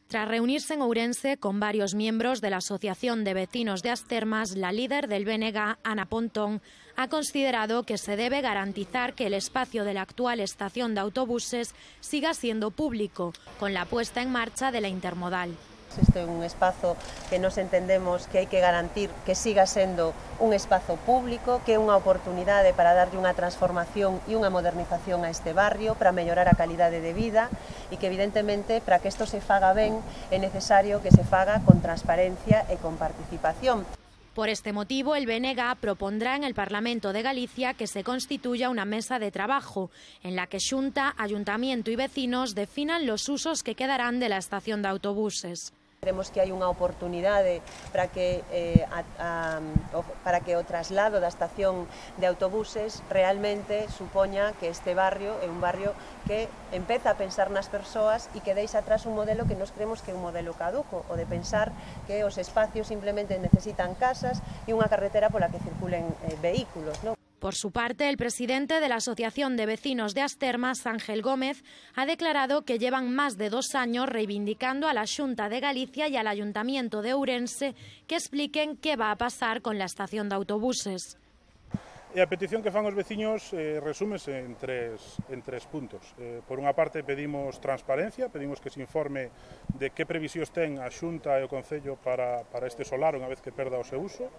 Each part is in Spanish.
Tras reunirse en Ourense con varios miembros de la Asociación de Vecinos de As Termas, la líder del BNG, Ana Pontón, ha considerado que se debe garantizar que el espacio de la actual estación de autobuses siga siendo público, con la puesta en marcha de la intermodal. Este é un espazo que nos entendemos que hai que garantir que siga sendo un espazo público, que é unha oportunidade para darlle unha transformación e unha modernización a este barrio, para mellorar a calidade de vida e que evidentemente para que isto se faga ben é necesario que se faga con transparencia e con participación. Por este motivo, el BNG propondrá en el Parlamento de Galicia que se constituya una mesa de trabajo en la que Xunta, Ayuntamiento y vecinos definan los usos que quedarán de la estación de autobuses. Creemos que hai unha oportunidade para que o traslado da estación de autobuses realmente supoña que este barrio é un barrio que empeza a pensar nas persoas e que deixa atrás un modelo que nos creemos que é un modelo caduco, o de pensar que os espacios simplemente necesitan casas e unha carretera pola que circulen vehículos, ¿no? Por su parte, el presidente de la Asociación de Vecinos de As Termas, Ángel Gómez, ha declarado que llevan más de 2 años reivindicando a la Xunta de Galicia y al Ayuntamiento de Ourense que expliquen qué va a pasar con la estación de autobuses. E a petición que fan os veciños resúmese en tres puntos. Por unha parte pedimos transparencia, pedimos que se informe de que previsións ten a Xunta e o Concello para este solar unha vez que perda o seu uso.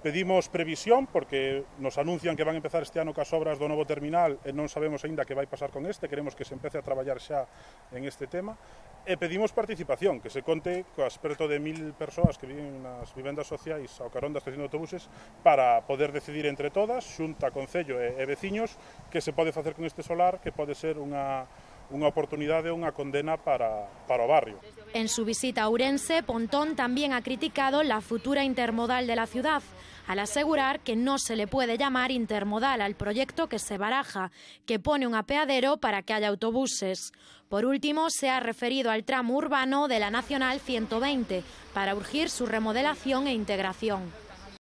Pedimos previsión, porque nos anuncian que van a empezar este ano cas obras do novo terminal e non sabemos aínda que vai pasar con este, queremos que se empece a traballar xa en este tema. E pedimos participación, que se conte coas preto de 1000 persoas que viven nas vivendas sociais ao carón da estación de autobuses para poder decidir entre todas, Xunta, Concello e veciños, que se pode facer con este solar, que pode ser unha oportunidade, unha condena para o barrio. En su visita a Ourense, Pontón también ha criticado la futura intermodal de la ciudad, al asegurar que no se le puede llamar intermodal al proyecto que se baraja, que pone un apeadero para que haya autobuses. Por último, se ha referido al tramo urbano de la Nacional 120, para urgir su remodelación e integración.